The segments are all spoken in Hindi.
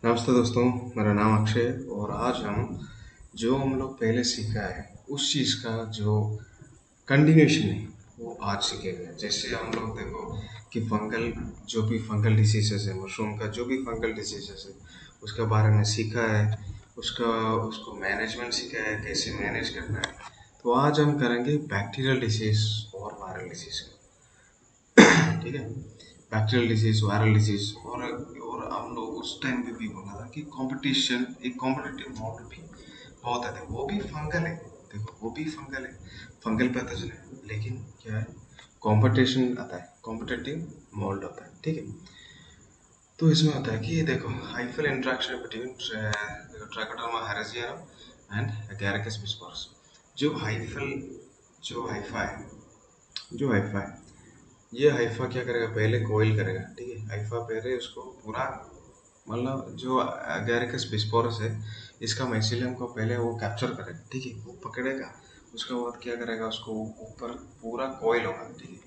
नमस्ते दोस्तों, मेरा नाम अक्षय है और आज हम लोग पहले सीखा है उस चीज़ का जो कंटिन्यूशन है वो आज सीखेंगे। जैसे हम लोग देखो कि फंगल डिसीजेस है, मशरूम का जो भी फंगल डिसीजेस है उसके बारे में सीखा है। उसका उसको मैनेजमेंट सीखा है, कैसे मैनेज करना है। तो आज हम करेंगे बैक्टीरियल डिसीज और वायरल डिसीज। ठीक है, बैक्टीरियल डिजीज, वायरल डिजीज और हम लोग उस टाइम पे भी बोला था कि कंपटीशन एक कॉम्पिटिटिव मोड भी बहुत है। वो भी फंगल है, देखो वो भी फंगल है, फंगल पैथोजन है, लेकिन क्या है, कंपटीशन आता है, कॉम्पिटिटिव मोल्ड होता है। ठीक है, तो इसमें होता है कि देखो hyphal interaction between Trichoderma harzianum and Agaricus bisporus. जो हाइफल जो हाइफा है जो हाइफा है ये हाइफा क्या करेगा, पहले कोयल करेगा। ठीक है, हाइफा पहले उसको पूरा, मतलब जो एगारिकस बिस्पोरस है इसका माइसिलियम को पहले वो कैप्चर करेगा। ठीक है, वो पकड़ेगा, उसके बाद क्या करेगा, उसको ऊपर पूरा कोयल होगा। ठीक है,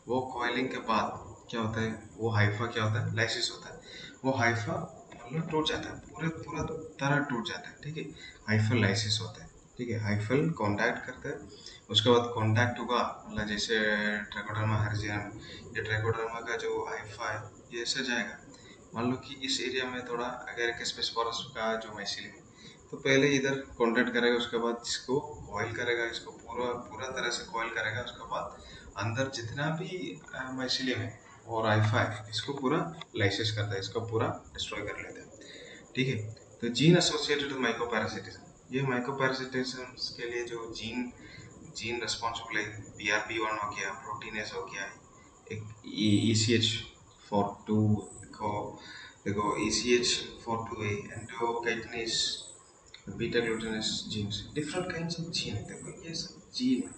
वो कोयलिंग के बाद क्या होता है, वो हाइफा क्या होता है, लाइसिस होता है। वो हाइफा मतलब टूट जाता है, पूरे पूरा तरह टूट जाता है। ठीक है, हाइफल लाइसिस होता है। ठीक है, हाइफल कांटेक्ट करता है, उसके बाद कांटेक्ट होगा, मतलब जैसे ट्राइकोडर्मा हर्जियन, ये ट्राइकोडर्मा का जो हाइफा है ये ऐसे जाएगा। मान लो कि इस एरिया में थोड़ा अगर किस्पिस्पोरस का जो माइसिलियम है तो पहले इधर कांटेक्ट करेगा, उसके बाद इसको कॉइल करेगा, इसको पूरा पूरा तरह से कॉइल करेगा। उसके बाद अंदर जितना भी माइसिलियम है और हाइफा है इसको पूरा लाइसिस करता है, इसको पूरा डिस्ट्रॉय कर लेता है। ठीक है, तो जीन एसोसिएटेड विद माइकोपैरासिटिज्म, ये माइकोपैरासिटिज्म के लिए जो जीन जीन रिस्पॉन्सिबल है, BRP1 हो गया, प्रोटीनेस हो गया, एक ECH42 को देखो, ECH42A endochitinase, beta glucanase genes, different kinds of gene है। देखो ये सब जीन है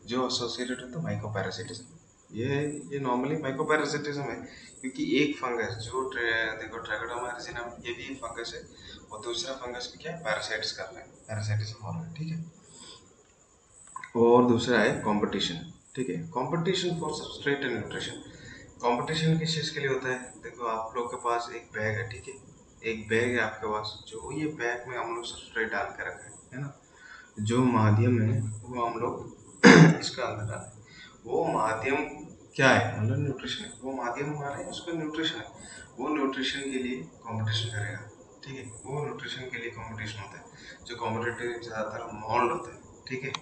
जो एसोसिएटेड है तो माइकोपैरासिटिज्म। ये नॉर्मली माइकोपैरासिटिज्म है क्योंकि एक फंगस जो देखो ट्राइकोडर्मा एरिजिनम ये भी एक फंगस है और दूसरा फंगस भी क्या है, पैरासाइट्स कर रहा है, पैरासाइटिज्म हो रहा है। ठीक है, और दूसरा है कंपटीशन। ठीक है, competition for substrate and nutrition. Competition किस चीज़ के लिए होता है, देखो आप लोग के पास एक बैग है। ठीक है, एक बैग है आपके पास, जो ये बैग में हम लोग सबस्ट्रेट डाल के रखा है ना, जो माध्यम है वो हम लोग इसका अंदर डालें। वो माध्यम क्या है, मतलब न्यूट्रिशन है। वो माध्यम हमारा है, उसका न्यूट्रिशन है। वो न्यूट्रिशन के लिए कंपटीशन करेगा। ठीक है, वो न्यूट्रिशन के लिए कंपटीशन होता है, जो कॉम्पिटिटिव ज़्यादातर मोल्ड होता है। ठीक है,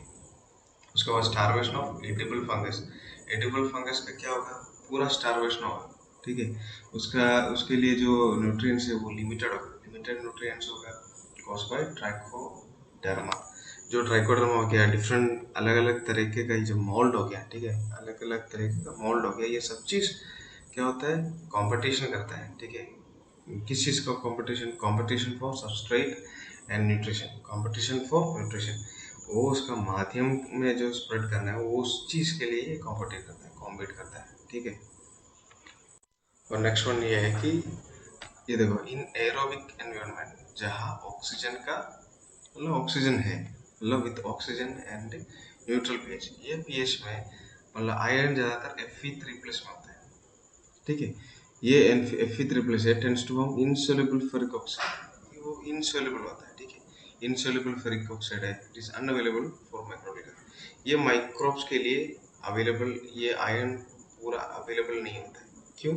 उसके बाद starvation of edible fungus. Edible fungus का क्या होगा, पूरा स्टारवेशन होगा। ठीक है, उसका उसके लिए जो न्यूट्रिएंट्स है वो लिमिटेड होगा, लिमिटेड न्यूट्रिएंट्स होगा, कॉज बाय ट्राइकोडर्मा। जो ट्राइकोडर्मा हो गया, डिफरेंट अलग अलग तरीके का जो मोल्ड हो गया। ठीक है, अलग अलग तरीके का मोल्ड हो गया, ये सब चीज़ क्या होता है, कंपटीशन करता है। ठीक है, किस चीज़ का competition, competition for substrate and nutrition, competition for nutrition. वो उसका माध्यम में जो स्प्रेड करना है वो उस चीज़ के लिए ये कॉम्पिटेट करता है, कॉम्पीट करता है। ठीक है, और नेक्स्ट वन ये है कि ये देखो, इन एरोबिक एनवायरनमेंट जहाँ ऑक्सीजन का मतलब ऑक्सीजन है, मतलब with oxygen and neutral pH, ये पीएच में मतलब आयरन ज़्यादातर Fe3+ में होता है। ठीक है, ये Fe3+ है, tends to form insoluble ferric oxide, वो इनसोल्युबल होता है। ठीक है, इनसोल्युबल फेरिक ऑक्साइड है, it is unavailable for microbial. ये माइक्रोब्स के लिए अवेलेबल, ये आयरन पूरा अवेलेबल नहीं होता है। क्यों,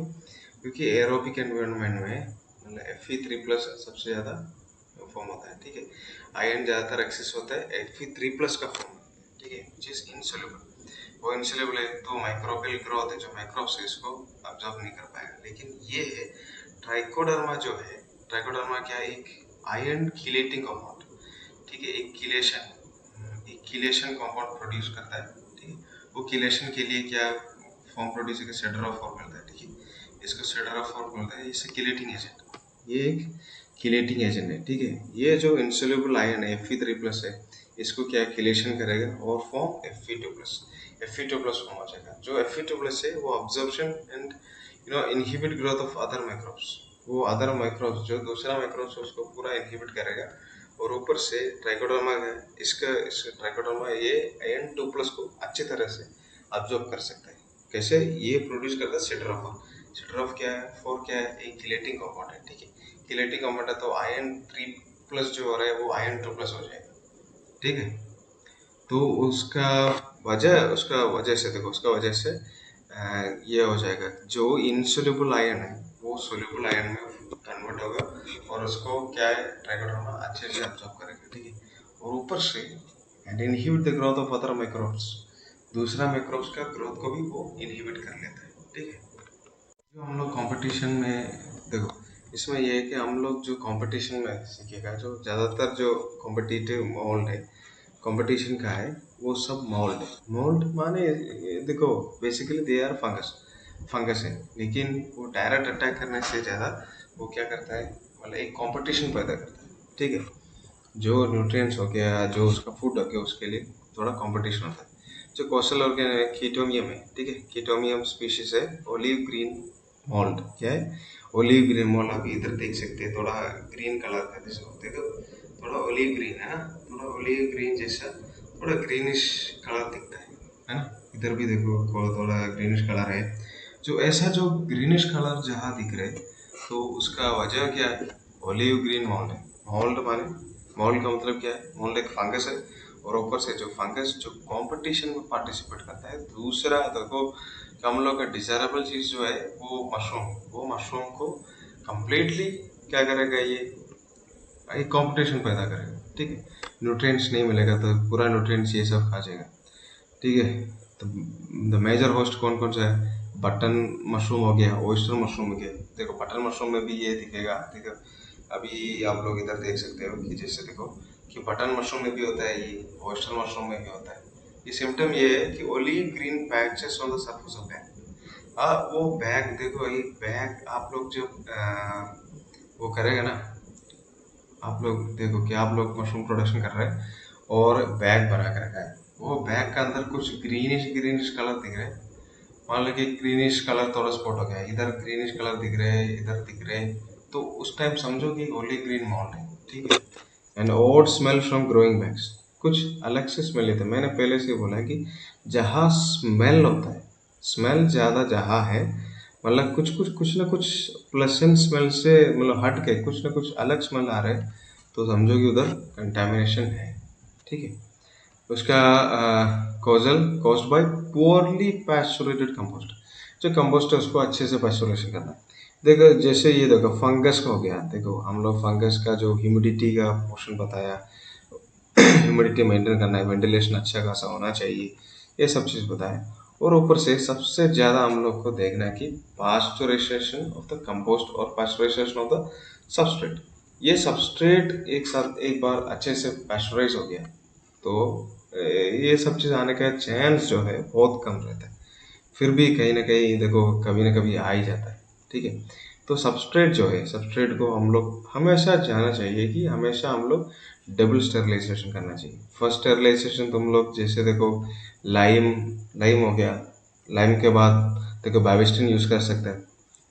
क्योंकि एरोबिक एनवायरनमेंट में मतलब Fe3+ सबसे ज़्यादा फॉर्म होता है। ठीक है, आयरन ज़्यादातर एक्सेस होता है Fe3+ का फॉर्म। ठीक है, विच इज इनसोल्युबल। वो इंसोल्युबल है तो माइक्रोबियल ग्रोथ है, जो माइक्रोब्स है इसको ऑब्जर्व नहीं कर पाएगा। लेकिन ये है ट्राइकोडर्मा जो है, ट्राइकोडर्मा क्या है, एक आयरन किलेटिंग कंपाउंड। ठीक है, एक किलेशन कंपाउंड प्रोड्यूस करता है। ठीक है, वो किलेशन के लिए क्या फॉर्म प्रोड्यूस करके सेडरोफॉर्म मिलता है। ठीक है, इसको सेडरोफॉर्म मिलता है, इससे किलेटिंग एजेंट, ये एक किलेटिंग एजेंट है। ठीक है, ये जो इंसोल्युबल आयन है Fe3+ है, इसको क्या किलेशन करेगा और फॉर्म Fe2+ फॉर्म हो जाएगा। जो Fe2+ है वो absorption and inhibit growth of other microbes. वो अदर माइक्रोब्स जो दूसरा माइक्रोब्स है उसको पूरा इनहिबिट करेगा। और ऊपर से ट्राइकोडर्मा है, इस ट्राइकोडर्मा ये An2+ को अच्छी तरह से ऑब्जॉर्ब कर सकता है। कैसे, ये प्रोड्यूस करता है सिट्रोफॉर्म। सिट्रोफ क्या है, फोर क्या है, एक किलेटिंग कंपाउंड है। ठीक है, किलेटिक कंपाउंड है तो Iron 3+ जो हो रहा है वो Iron 2+ हो जाएगा, ठीक है। तो उसका वजह से देखो, उसका वजह से ये हो जाएगा, जो इनसोल्यूबल आयन है वो सोल्यूबल आयन में कन्वर्ट होगा और उसको क्या है, ट्राइकोडर्मा अच्छे से अब्जॉर्ब करेगा, ठीक है। और ऊपर से and inhibit the growth of other microbes, दूसरा माइक्रोब्स का ग्रोथ को भी वो इनहिबिट कर लेता है, ठीक है। जो हम लोग कंपटीशन में देखो, इसमें ये है कि हम लोग जो कंपटीशन में सीखेगा, जो ज़्यादातर जो कॉम्पिटिटिव मोल्ड है, कंपटीशन का है, वो सब मोल्ड है। मोल्ड माने देखो बेसिकली दे आर फंगस है, लेकिन वो डायरेक्ट अटैक करने से ज़्यादा वो क्या करता है, मतलब एक कंपटीशन पैदा करता है, ठीक है। जो न्यूट्रिएंट्स हो गया, जो उसका फूड हो गया, उसके लिए थोड़ा कंपटीशन होता है। जो कोस्टल ऑर्गेन कीटोमियम है, ठीक है, कीटोमियम स्पीशीज है, ओलिव ग्रीन मोल्ड क्या है, ओलिव ग्रीन मोल्ड आप इधर देख सकते हैं, थोड़ा ग्रीन कलर का देखो, थोड़ा ओलिव ग्रीन है ना, थोड़ा ओलिव ग्रीन जैसा थोड़ा ग्रीनिश कलर दिखता है ना। इधर भी देखो थोड़ा ग्रीनिश कलर है। जो ऐसा जो ग्रीनिश कलर जहाँ दिख रहे, तो उसका वजह क्या है, ओलिव ग्रीन मोल्ड है। मोल्ड माने, मोल्ड का मतलब क्या है, मोल्ड एक फंगस है, और ऊपर से जो फंगस जो कंपटीशन में पार्टिसिपेट करता है। दूसरा देखो, हम लोग का डिजायरेबल चीज जो है वो मशरूम, वो मशरूम को कंप्लीटली क्या करेगा, ये एक कंपटीशन पैदा करेगा, ठीक है। न्यूट्रिएंट्स नहीं मिलेगा तो पूरा न्यूट्रिएंट्स ये सब खा जाएगा, ठीक है। तो द मेजर होस्ट कौन कौन सा है, बटन मशरूम हो गया, ओयस्टर मशरूम हो गया। देखो बटन मशरूम में भी ये दिखेगा, ठीक है। अभी आप लोग इधर देख सकते हो कि जैसे देखो कि बटन मशरूम में भी होता है, ये ओयस्टर मशरूम में भी होता है। ये सिम्टम ये है कि olive green patches on the surface of bag. वो बैग देखो, एक बैग आप लोग जब वो करेगा ना, आप लोग देखो कि आप लोग मशरूम प्रोडक्शन कर रहे हैं और बैग बना कर रखा है, वो बैग का अंदर कुछ ग्रीनिश ग्रीनिश कलर दिख रहे हैं। मान लो कि ग्रीनिश कलर थोड़ा स्पॉट हो गया, इधर ग्रीनिश कलर दिख रहे हैं, इधर दिख रहे हैं, तो उस टाइम समझो कि ओनली ग्रीन मोल्ड है, ठीक है। And odd smell from growing bags, कुछ अलग से स्मेल लेते हैं। मैंने पहले से बोला है कि जहाँ स्मेल होता है, स्मेल ज़्यादा जहाँ है, मतलब कुछ ना कुछ प्लेसेंट स्मेल से मतलब हट के कुछ ना कुछ अलग स्मेल आ रहा है, तो समझो कि उधर कंटेमिनेशन है, ठीक है। उसका causal caused by poorly pasteurized compost, जो कंपोस्ट है उसको अच्छे से पैस्चुरेशन करना है। देखो जैसे ये देखो फंगस का हो गया, देखो हम लोग फंगस का जो ह्यूमिडिटी का पोर्शन बताया, ह्यूमिडिटी मेंटेन करना है, वेंटिलेशन अच्छा खासा होना चाहिए, ये सब चीज़ बताएं। और ऊपर से सबसे ज़्यादा हम लोग को देखना है कि पास्चुराइजेशन ऑफ द कंपोस्ट और पास्चुराइजेशन ऑफ द सबस्ट्रेट। ये सबस्ट्रेट एक साथ एक बार अच्छे से पास्चुराइज हो गया तो ये सब चीज़ आने का चांस जो है बहुत कम रहता है। फिर भी कहीं ना कहीं देखो कभी ना कभी आ ही जाता है, ठीक है। तो सबस्ट्रेट जो है, सबस्ट्रेट को हम लोग हमेशा जानना चाहिए कि हमेशा हम लोग डबल स्टेरिलाइजेशन करना चाहिए। फर्स्ट स्टेरिलाइजेशन तुम लोग जैसे देखो लाइम, लाइम हो गया, लाइम के बाद देखो बाविस्टिन यूज़ कर सकते हैं।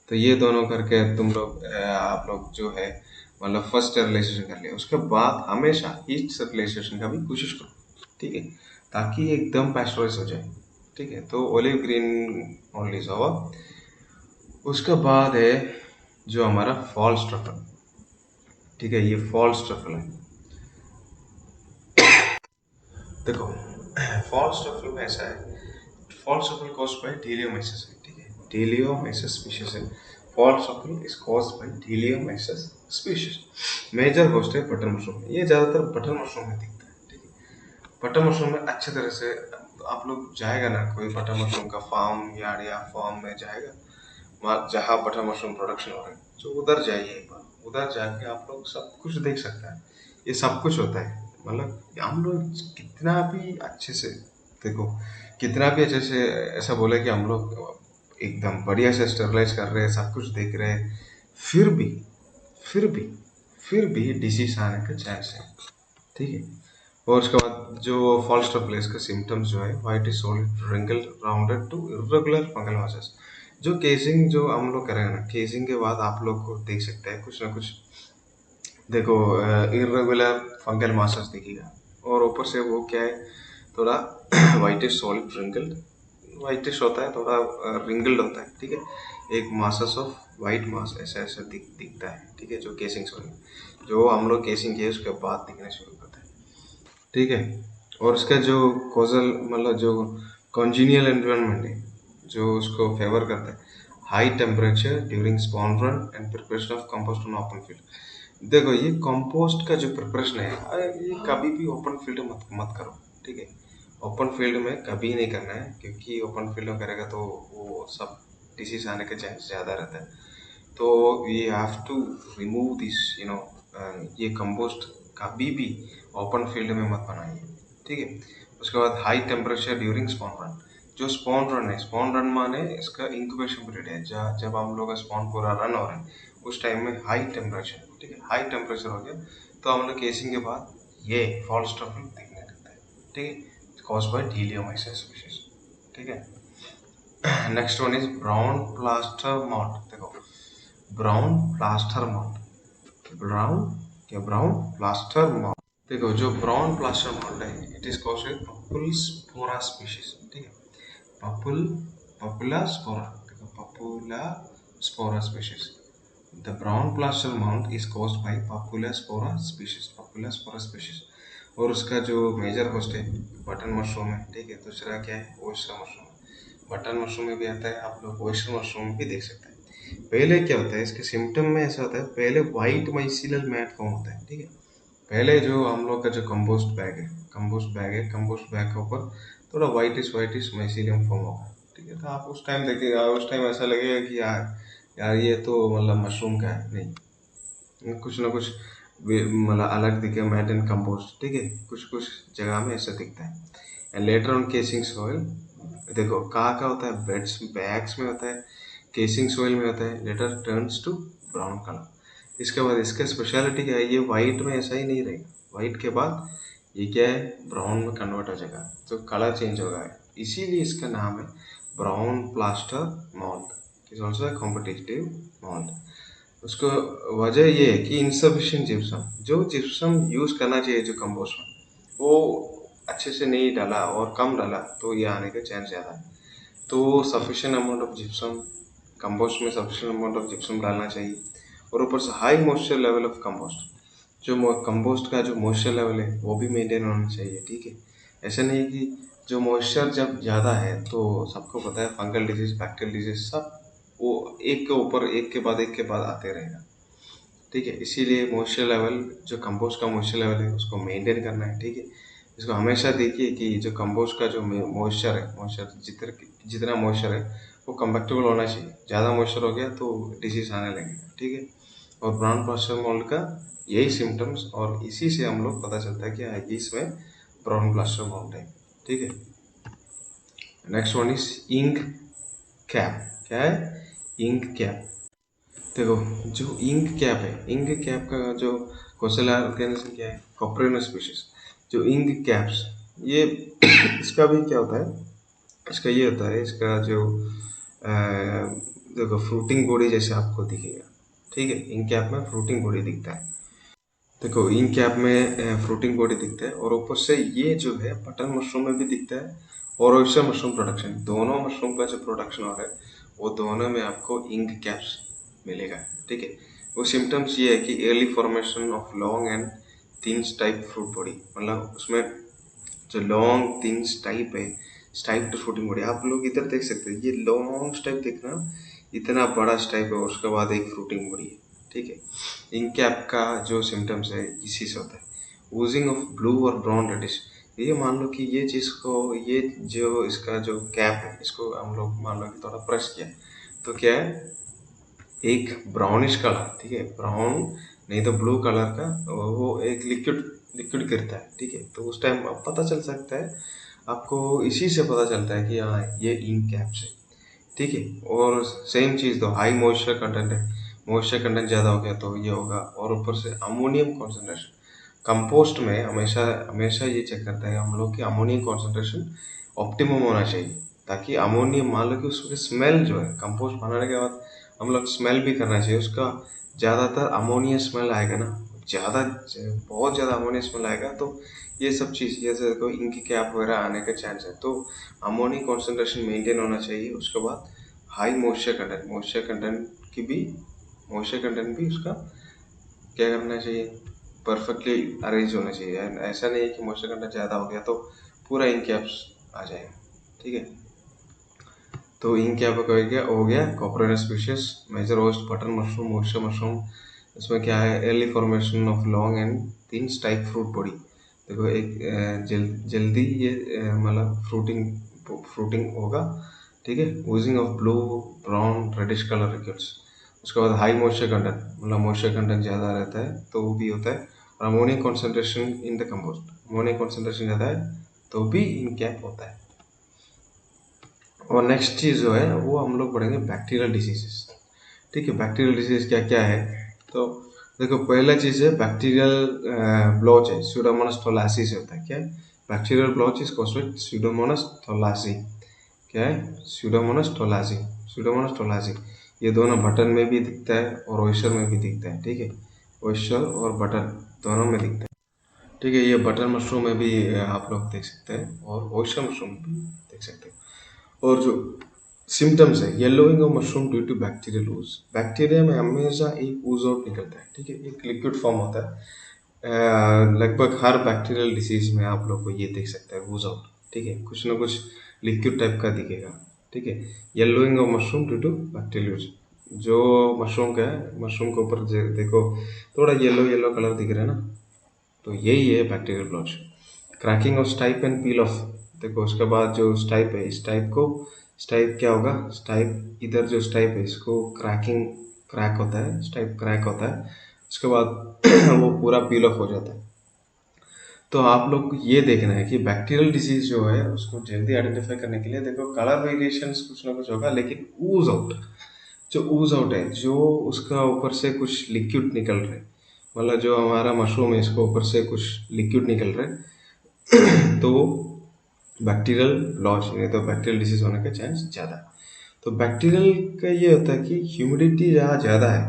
तो ये दोनों करके तुम लोग आप लोग जो है मतलब फर्स्ट स्टेरिलाइजेशन कर लिया, उसके बाद हमेशा ईस्ट स्टेरिलाइजेशन का भी कोशिश करो, ठीक है, ताकि एकदम पैस्चराइज हो जाए, ठीक है। तो ओलिव ग्रीन ओनली होगा। उसके बाद है जो हमारा फॉल्स ट्रफल, ठीक है, ये फॉल्स ट्रफल है। देखो फॉल्स ट्रफल में ऐसा है, false truffle caused by teliomyces है, ठीक है, टीलियोमाइसिस स्पीशीज है। False truffle is caused by teliomyces species. Major host है बटर मशरूम, ये ज़्यादातर बटर मशरूम में दिखता है, ठीक है। बटर मशरूम में अच्छे तरह से तो आप लोग जाएगा ना, कोई बटर मशरूम का फार्म या फार्म में जाएगा, वहाँ जहाँ बटर मशरूम प्रोडक्शन हो रहा है, तो उधर जाइए एक बार, उधर जाके आप लोग सब कुछ देख सकते हैं, ये सब कुछ होता है। मतलब हम लोग कितना भी अच्छे से देखो, कितना भी अच्छे से ऐसा बोले कि हम लोग एकदम बढ़िया से स्टेरलाइज कर रहे हैं, सब कुछ देख रहे हैं, फिर भी फिर भी फिर भी डिसीज आने का चांस है, ठीक है। और उसके बाद जो फॉल्स ट्रफल का सिम्टम्स जो है, white is solid wrinkle rounded to irregular fungal masses. जो केसिंग जो हम लोग करेंगे ना, केसिंग के बाद आप लोग को देख सकते हैं कुछ ना कुछ, देखो इरेगुलर फंगल मासेस दिखेगा, और ऊपर से वो क्या है, थोड़ा वाइटिश सॉलिड रिंकल्ड, वाइटिश होता है, थोड़ा रिंगल्ड होता है, ठीक है, एक मासेस ऑफ वाइट मास ऐसा ऐसा दिखता है, ठीक है, जो केसिंग सॉइल जो हम लोग केसिंग किए उसके बाद दिखने शुरू करता है, ठीक है। और उसका जो कॉजल मतलब जो कॉन्जीनियल एनवायरनमेंट है जो उसको फेवर करता है, high temperature during spawn run and preparation of compost on open field. देखो ये कंपोस्ट का जो प्रिपरेशन है ये कभी भी ओपन फील्ड में मत मत करो, ठीक है। ओपन फील्ड में कभी नहीं करना है, क्योंकि ओपन फील्ड में करेगा तो वो सब डिसीज आने के चांस ज़्यादा रहता है। तो we have to remove this, ये कंपोस्ट कभी भी ओपन फील्ड में मत बनाइए, ठीक है। उसके बाद high temperature during spawn run. जो स्पॉन रन है, स्पॉन रन माने इसका इंक्यूबेशन पीरियड है, जब हम लोग का स्पॉन पूरा रन हो रहा है उस टाइम में हाई टेम्परेचर, ठीक है, हाई टेम्परेचर हो गया तो हम लोग केसिंग के बाद ये फॉल स्टफिंग दिखने लगता है, ठीक है, कॉज बाय टीलियोमाइसिस स्पीशीज, ठीक है। Next one is brown plaster mould. देखो brown plaster mould, brown plaster mould. देखो जो ब्राउन प्लास्टर मॉट है it is called papul spora species, ठीक है, पपुल पपुला स्पोरा, देखो papula spora species. The brown plaster mound is caused by Papula spora species, Papula spora species। और उसका जो मेजर होस्ट है बटन मशरूम है, ठीक है, दूसरा क्या है ओयस्टर मशरूम है। बटन मशरूम में भी आता है, आप लोग ओयस्टर मशरूम में भी देख सकते हैं। पहले क्या होता है इसके सिम्टम में ऐसा होता है, पहले वाइट माइसिलल मैट फॉर्म होता है, ठीक है। पहले जो हम लोग का जो कंपोस्ट बैग के ऊपर थोड़ा वाइटिश माइसिलियम फॉर्म होगा, ठीक है। तो आप उस टाइम देखिएगा, उस टाइम ऐसा लगेगा कि यार यार ये तो मतलब मशरूम का है, नहीं कुछ ना कुछ मतलब अलग दिखे मैट एंड कंपोस्ट, ठीक है, कुछ कुछ जगह में ऐसा दिखता है। And later on casing soil, देखो कहाँ का होता है, बेड्स बैग्स में होता है, केसिंग सॉइल में होता है, later turns to brown colour. इसके बाद इसका स्पेशलिटी क्या है, ये वाइट में ऐसा ही नहीं रहेगा, वाइट के बाद ये क्या है ब्राउन में कन्वर्ट हो जाएगा, तो कलर चेंज होगा, इसीलिए इसका नाम है brown plaster mould, is also competitive mould. उसको वजह ये है कि इनसफिशियंट जिप्सम, जो जिप्सम यूज़ करना चाहिए जो कंपोस्ट में वो अच्छे से नहीं डाला और कम डाला तो ये आने का चांस ज़्यादा है। तो sufficient amount of gypsum, compost में सफिशिएंट अमाउंट ऑफ जिप्सम डालना चाहिए, और ऊपर से high moisture level of compost, जो कंपोस्ट का जो मॉइस्चर लेवल है वो भी मेंटेन होना चाहिए, ठीक है। ऐसा नहीं कि जो मॉइस्चर जब ज़्यादा है तो सबको पता है फंगल डिजीज बैक्टीरियल डिजीज सब वो एक के ऊपर एक के बाद आते रहेगा, ठीक है। इसीलिए मॉइस्चर लेवल जो कंपोस्ट का मॉइस्चर लेवल है उसको मेंटेन करना है, ठीक है। इसको हमेशा देखिए कि जो कंपोस्ट का जो मॉइस्चर जितना मॉइस्चर है वो कंपैक्टेबल होना चाहिए, ज़्यादा मॉइस्चर हो गया तो डिसीज आने लगेगा, ठीक है। और ब्राउन प्लास्टर मोल्ड का यही सिम्टम्स, और इसी से हम लोग पता चलता है कि इसमें ब्राउन प्लास्टर मोल्ड है, ठीक है। Next one is ink cap. क्या है इंक कैप। देखो जो इंक कैप है, इंक कैप का जो कोसेला ऑर्गेनिज्म क्या है कॉपरेनस स्पीशीज। जो इंक कैप्स ये इसका भी क्या होता है, इसका ये होता है इसका जो देखो फ्रूटिंग बॉडी जैसे आपको दिखेगा, ठीक है, इंक कैप में फ्रूटिंग बॉडी दिखता है। देखो इंक कैप में फ्रूटिंग बॉडी दिखता है, और ऊपर से ये जो है बटन मशरूम में भी दिखता है, और ऑयस्टर मशरूम प्रोडक्शन, दोनों मशरूम का जो प्रोडक्शन हो रहा है वो दोनों में आपको इंक कैप्स मिलेगा, ठीक है। वो सिम्टम्स ये है कि early formation of long and thin stipe fruit body, मतलब उसमें जो लॉन्ग थिन स्टाइप है, स्टाइप टू फ्रूटिंग बॉडी, आप लोग इधर देख सकते हैं, ये लॉन्ग स्टाइप देखना, इतना बड़ा स्टाइप है, उसके बाद एक फ्रूटिंग बॉडी है, ठीक है। इंक कैप का जो सिम्टम्स है इसी से होता है। वूजिंग ऑफ ब्लू और ब्राउन रेडिश, ये मान लो कि ये चीज़ को, ये जो इसका जो कैप है इसको हम लोग मान लो कि थोड़ा प्रेस किया तो क्या है एक ब्राउनिश कलर, ठीक है, ब्राउन नहीं तो ब्लू कलर का वो एक लिक्विड लिक्विड गिरता है, ठीक है। तो उस टाइम पता चल सकता है आपको, इसी से पता चलता है कि हाँ ये इंक कैप्स है, ठीक है। और सेम चीज़ तो हाई मॉइस्चर कंटेंट है, मॉइस्चर कंटेंट ज़्यादा हो गया तो ये होगा, और ऊपर से अमोनियम कॉन्सेंट्रेशन कंपोस्ट में हमेशा हमेशा ये चेक करता है हम लोग कि अमोनियम कॉन्सेंट्रेशन ऑप्टिमम होना चाहिए, ताकि अमोनियम मान लो कि उसकी स्मेल जो है कंपोस्ट बनाने के बाद हम लोग स्मेल भी करना चाहिए उसका, ज़्यादातर अमोनिया स्मेल आएगा ना, ज़्यादा बहुत ज़्यादा अमोनिया स्मेल आएगा तो ये सब चीज़ जैसे कोई इंक कैप वगैरह आने का चांस है। तो अमोनिया कॉन्सेंट्रेशन मेंटेन होना चाहिए, उसके बाद हाई मॉइस्चर कंटेंट की भी मॉइस्चर कंटेंट भी उसका क्या करना चाहिए, परफेक्टली अरेंज होना चाहिए। ऐसा नहीं है कि मॉइस्चर कंटेंट ज़्यादा हो गया तो पूरा इंक कैप्स आ जाएगा, ठीक है। तो इंक कैप हो गया coprinus species, major host button mushroom, moisture mushroom. इसमें क्या है, early formation of long and thin stipe fruit body. देखो एक जल्दी ये मतलब फ्रूटिंग होगा, ठीक है। Using of blue brown reddish colour rickets. उसके बाद हाई मॉइस्चर कंटेंट, मतलब मॉइस्चर कंटेंट ज़्यादा रहता है तो वो भी होता है। और ammonia concentration in the compost, ammonia concentration ज़्यादा है तो भी इन कैप होता है। और नेक्स्ट चीज़ जो है वो हम लोग पढ़ेंगे बैक्टीरियल डिसीजेस, ठीक है। बैक्टीरियल डिसीज क्या क्या है, तो देखो पहला चीज़ है बैक्टीरियल ब्लॉच है, स्यूडोमोनास थोलासी से होता है। क्या है, bacterial blotch is caused with Pseudomonas tolaasii. क्या है, स्यूडोमोनास थोलासी। ये दोनों बटन में भी दिखता है और ओयस्टर में भी दिखता है, ठीक है। ओयस्टर और बटन दोनों में दिखता है, ठीक है। ये बटन मशरूम में भी आप लोग देख सकते हैं और ओयस्टर मशरूम में भी देख सकते हैं। और जो सिम्टम्स है, yellowing of mushroom due to bacterial ooze. Bacteria में हमेशा एक ऊज आउट निकलता है, ठीक है, एक लिक्विड फॉर्म होता है। लगभग हर बैक्टीरियल डिसीज में आप लोग को ये देख सकते हैं ऊज आउट, ठीक है, कुछ ना कुछ लिक्विड टाइप का दिखेगा, ठीक है। Yellowing of mushroom due to bacterial ooze. जो मशरूम का है, मशरूम के ऊपर देखो थोड़ा येलो येलो कलर दिख रहा है ना, तो यही है bacterial blotch. Cracking of stipe and peel of. देखो उसके बाद जो स्टाइप है, स्टाइप क्या होगा, स्टाइप इधर जो स्टाइप है इसको क्रैक होता है, स्टाइप क्रैक होता है। उसके बाद वो पूरा पील ऑफ हो जाता है। तो आप लोग को ये देखना है कि बैक्टीरियल डिसीज जो है उसको जल्दी आइडेंटिफाई करने के लिए देखो कलर वेरिएशंस कुछ ना कुछ होगा, लेकिन ऊज आउट, जो ऊज आउट है, जो उसका ऊपर से कुछ लिक्विड निकल रहा है, मतलब जो हमारा मशरूम है इसको ऊपर से कुछ लिक्विड निकल रहा है तो बैक्टीरियल ब्लॉच नहीं तो बैक्टीरियल डिसीज होने का चांस ज़्यादा है। तो बैक्टीरियल का ये होता है कि ह्यूमिडिटी जहाँ ज़्यादा है,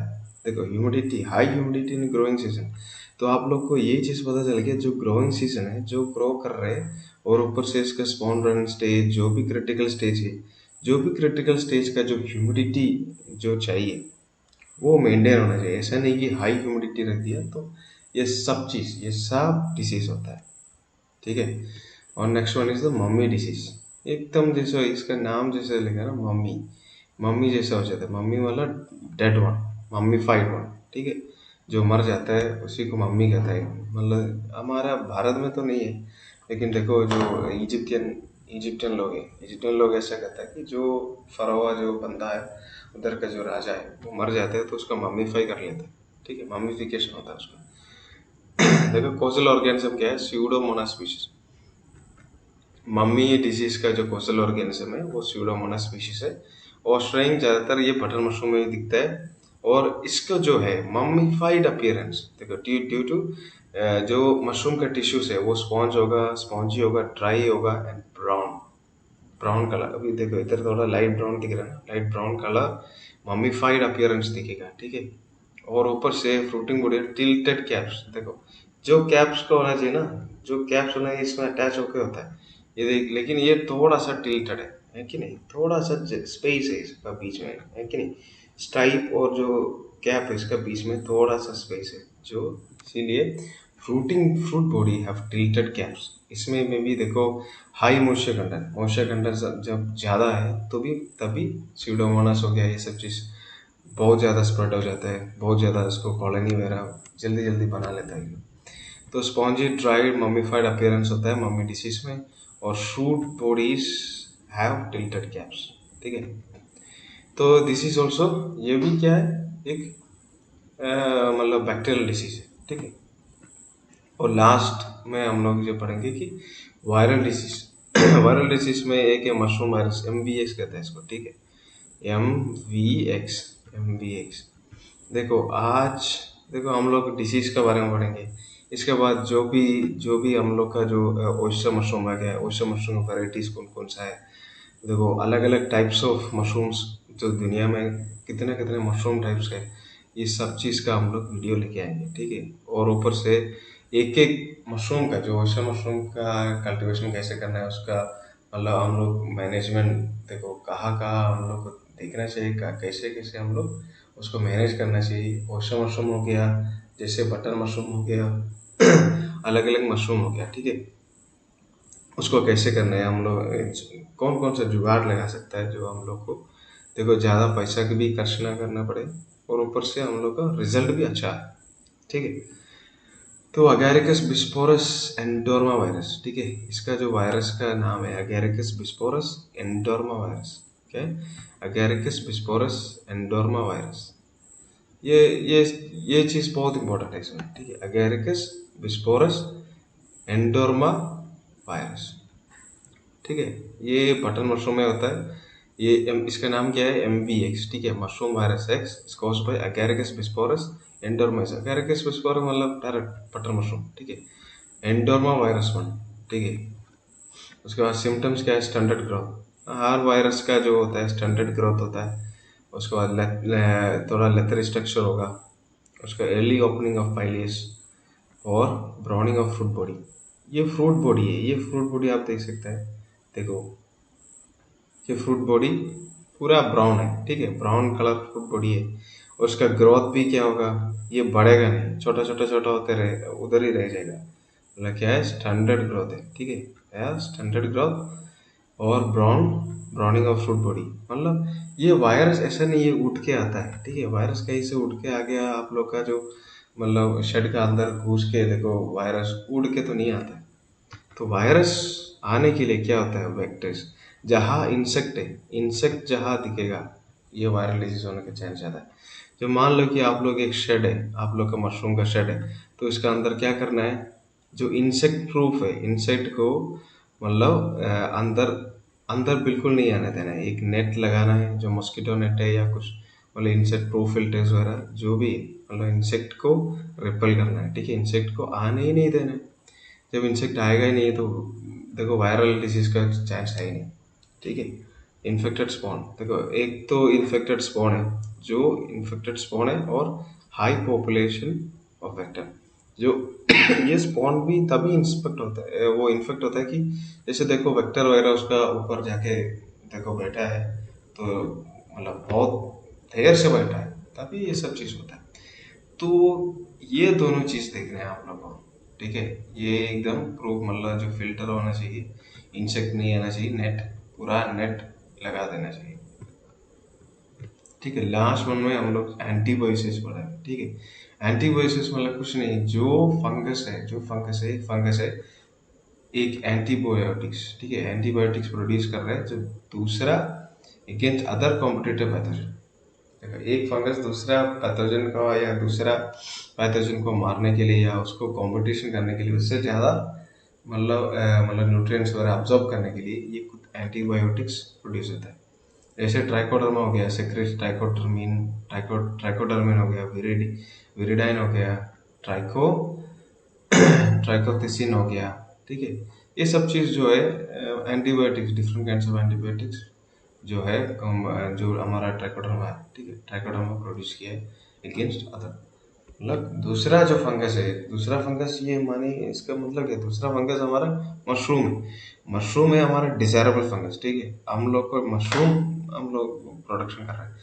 देखो humidity, high humidity in growing season. तो आप लोग को ये चीज़ पता चल गया, जो ग्रोइंग सीजन है, जो ग्रो कर रहे हैं और ऊपर से इसका स्पॉन रन स्टेज, जो भी क्रिटिकल स्टेज है, जो भी क्रिटिकल स्टेज का जो ह्यूमिडिटी जो चाहिए वो मेंटेन होना चाहिए। ऐसा नहीं कि हाई ह्यूमिडिटी रख दिया तो ये सब डिसीज होता है, ठीक है। और next one is the mummy disease. एकदम जैसे इसका नाम जैसे लिखा है ना, मम्मी, मम्मी जैसा हो जाता है। मम्मी मतलब डेड वन, मम्मीफाइड वन, ठीक है। जो मर जाता है उसी को मम्मी कहता है। मतलब हमारा भारत में तो नहीं है, लेकिन देखो जो इजिप्टियन लोग ऐसा कहता है कि जो फरोवा जो बंदा है, उधर का जो राजा है, वो मर जाता है तो उसका मम्मीफाई कर लेते हैं, ठीक है, मम्मीफिकेशन होता है उसका। देखो कोसल ऑर्गेनिज्म क्या है, स्यूडोमोनास स्पीशीज। मम्मी डिजीज का जो कोसल ऑर्गेनिज्म है वो स्यूडोमोनास स्पीशीज है। और स्ट्रेन ज़्यादातर ये बटन मशरूम में भी दिखता है। और इसका जो है मम्मीफाइड अपीयरेंस, देखो ड्यू टू जो मशरूम का टिश्यूज है वो स्पॉन्जी होगा, ड्राई होगा एंड ब्राउन, ब्राउन कलर। अभी देखो इधर थोड़ा लाइट ब्राउन दिख रहा है ना, लाइट ब्राउन कलर मम्मीफाइड अपीयरेंस दिखेगा, ठीक है। और ऊपर से फ्रूटिंग बॉडी, टिल्टेड कैप्स। देखो जो कैप्स का होना चाहिए ना, जो कैप्स होना है इसमें अटैच होकर होता है ये देख, लेकिन ये थोड़ा सा टिल्टेड है कि नहीं, थोड़ा सा स्पेस है इसका बीच में, है कि नहीं। स्टाइप और जो कैप है इसका बीच में थोड़ा सा स्पेस है, जो इसीलिए fruit body have tilted caps. इसमें में भी देखो हाई मॉइस्चर कंटेंट जब ज़्यादा है तो भी तभी स्यूडोमोनास हो गया, ये सब चीज़ बहुत ज़्यादा स्प्रेड हो जाता है, बहुत ज़्यादा इसको कॉलोनी वगैरह जल्दी जल्दी बना लेता है। तो स्पॉन्जी ड्राइड मम्मीफाइड अपीयरेंस होता है मम्मी डिसीज में। और fruit bodies have tilted caps, ठीक है। तो दिस इज ऑल्सो, ये भी क्या है, एक मतलब बैक्टीरियल डिसीज है, ठीक है। और लास्ट में हम लोग जो पढ़ेंगे कि वायरल डिसीज वायरल डिसीज में एक है मशरूम वायरस, MVX कहते हैं इसको, ठीक है, एम वी एक्स। देखो आज देखो हम लोग डिसीज के बारे में पढ़ेंगे। इसके बाद जो भी हम लोग का जो ओयस्टर मशरूम है, क्या ओयस्टर मशरूम वैराइटीज कौन कौन सा है। देखो अलग अलग टाइप्स ऑफ मशरूम्स, जो दुनिया में कितने कितने मशरूम टाइप्स है, ये सब चीज़ का हम लोग वीडियो लेके आएंगे, ठीक है। और ऊपर से एक एक मशरूम का, जो ओयस्टर मशरूम का कल्टीवेशन कैसे करना है उसका, मतलब हम लोग मैनेजमेंट, देखो कहाँ कहाँ हम लोग को देखना चाहिए, कैसे कैसे हम लोग उसको मैनेज करना चाहिए। ओशा मशरूम हो गया, जैसे बटर मशरूम हो गया, अलग अलग मशरूम हो गया, ठीक है। उसको कैसे करना है हम लोग, कौन कौन सा जुगाड़ लगा सकता है जो हम लोग को देखो ज़्यादा पैसा की भी खर्च ना करना पड़े और ऊपर से हम लोग का रिजल्ट भी अच्छा है, ठीक है। तो अगैरिकस बिस्पोरस एंडोर्मा वायरस, ठीक है, इसका जो वायरस का नाम है अगैरिकस बिस्पोरस एंडोर्मा वायरस। क्या है? Agaricus bisporus endorna virus. ये ये ये चीज़ बहुत इंपॉर्टेंट है इसमें, ठीक है। अगैरिकस बिस्पोरस एंडोर्मा वायरस, ठीक है। ये बटन मशरूम में होता है। इसका नाम क्या है, MBX, ठीक है, mushroom virus X is caused by Agaricus bisporus endorna. Agaricus bisporus मतलब डायरेक्ट बटन मशरूम, ठीक है। एंडोर्मा वायरस 1, ठीक है। उसके बाद सिम्टम्स क्या है, स्टंटेड ग्रोथ। हर वायरस का जो होता है स्टंटेड ग्रोथ होता है। उसके बाद थोड़ा लेथर स्ट्रक्चर होगा। उसका अर्ली ओपनिंग ऑफ पाइलियस और ब्राउनिंग ऑफ फ्रूट बॉडी। ये फ्रूट बॉडी है, ये फ्रूट बॉडी आप देख सकते हैं। देखो ये फ्रूट बॉडी पूरा ब्राउन है, ठीक है, ब्राउन कलर फ्रूट बॉडी है। और उसका ग्रोथ भी क्या होगा, ये बढ़ेगा नहीं, छोटा छोटा छोटा होते रहे, उधर ही रह जाएगा। मतलब क्या है, स्टैंडर्ड ग्रोथ है, ठीक है, स्टैंडर्ड ग्रोथ और ब्राउनिंग ऑफ फ्रूट बॉडी। मतलब ये वायरस ऐसा नहीं है उठ के आता है, ठीक है, वायरस कहीं से उठ के आ गया आप लोग का जो मतलब शेड का अंदर घुस के देखो, वायरस उड़ के तो नहीं आता है। तो वायरस आने के लिए क्या होता है, वेक्टर्स, जहाँ इंसेक्ट है, इंसेक्ट जहाँ दिखेगा ये वायरल डिजीज होने का चांस ज़्यादा है। जो मान लो कि आप लोग एक शेड है, आप लोग का मशरूम का शेड है, तो इसका अंदर क्या करना है, जो इंसेक्ट प्रूफ है, इंसेक्ट को मतलब अंदर अंदर बिल्कुल नहीं आने देना है। एक नेट लगाना है जो मॉस्किटो नेट है या कुछ मतलब इंसेक्ट प्रूफ फिल्टर्स वगैरह जो भी है, मतलब इंसेक्ट को रिपेल करना है, ठीक है, इंसेक्ट को आने ही नहीं देना है। जब इंसेक्ट आएगा ही नहीं तो देखो वायरल डिजीज का चांस है ही नहीं, ठीक है। इन्फेक्टेड स्पॉन, देखो एक तो इन्फेक्टेड स्पॉन है, जो इन्फेक्टेड स्पॉन है और हाई पॉपुलेशन ऑफ वेक्टर जो ये स्पॉन भी तभी इंस्पेक्ट होता है, वो इन्फेक्ट होता है कि जैसे देखो वेक्टर वगैरह उसका ऊपर जाके देखो बैठा है, तो मतलब बहुत देर से बैठा है, तभी ये सब चीज़ होता है। तो ये दोनों चीज़ देखने हैं आप लोग को, ठीक है। ये एकदम प्रूफ मतलब जो फिल्टर होना चाहिए, इंसेक्ट नहीं आना चाहिए, नेट पूरा नेट लगा देना चाहिए, ठीक है। लास्ट वन में हम लोग एंटीबायोसिस पढ़ा है, ठीक है। एंटीबायोसिस मतलब कुछ नहीं, जो फंगस है, फंगस है एक एंटीबायोटिक्स, ठीक है, एंटीबायोटिक्स प्रोड्यूस कर रहा है जो दूसरा अगेंस्ट अदर कॉम्पिटिटिव पैथोजन। देखो एक फंगस दूसरा पैथोजन का या दूसरा पैथोजन को मारने के लिए या उसको कंपटीशन करने के लिए उससे ज़्यादा मतलब न्यूट्रिएंट्स वगैरह अब्जॉर्ब करने के लिए ये कुछ एंटीबायोटिक्स प्रोड्यूस होता है। जैसे ट्राइकोडर्मा हो गया, सेक्रेट ट्राइकोडर्मिन हो गया, विरिडाइन हो गया, ट्राइको ट्राइकोथिसिन हो गया, ठीक है। ये सब चीज़ जो है antibiotics, different kinds of antibiotics जो है जो हमारा ट्राइकोडर्मा है, ठीक है, ट्राइकोडर्मा प्रोड्यूस किया है अगेंस्ट अदर। मतलब दूसरा जो फंगस है, दूसरा फंगस ये माने इसका मतलब क्या, दूसरा फंगस हमारा मशरूम है। मशरूम है हमारा डिजायरेबल फंगस, ठीक है, हम लोग को मशरूम हम लोग प्रोडक्शन कर रहे हैं।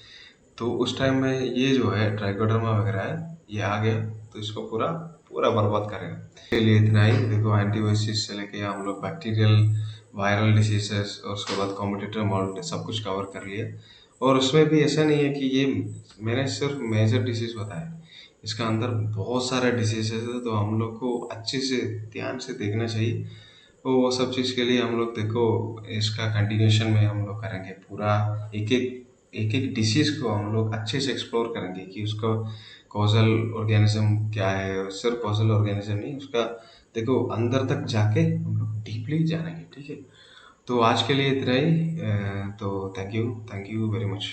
तो उस टाइम में ये जो है ट्राइकोडर्मा वगैरह है, ये आ गया तो इसको पूरा पूरा बर्बाद करेगा। इसके लिए इतना ही, देखो एंटीबायोटिक्स से लेके हम लोग बैक्टीरियल वायरल डिसीजेस और उसके बाद कॉम्पिटिटर मॉडल सब कुछ कवर कर लिया। और उसमें भी ऐसा नहीं है कि ये मैंने सिर्फ मेजर डिसीज बताया, इसका अंदर बहुत सारे डिसीजेस है, तो हम लोग को अच्छे से ध्यान से देखना चाहिए। तो वो सब चीज़ के लिए हम लोग देखो इसका कंटिन्यूशन में हम लोग करेंगे पूरा, एक एक डिसीज़ को हम लोग अच्छे से एक्सप्लोर करेंगे कि उसका कॉजल ऑर्गेनिज्म क्या है, सिर्फ कॉजल ऑर्गेनिज्म नहीं, उसका देखो अंदर तक जाके हम लोग डीपली जानेंगे, ठीक है। तो आज के लिए इतना ही, तो थैंक यू वेरी मच।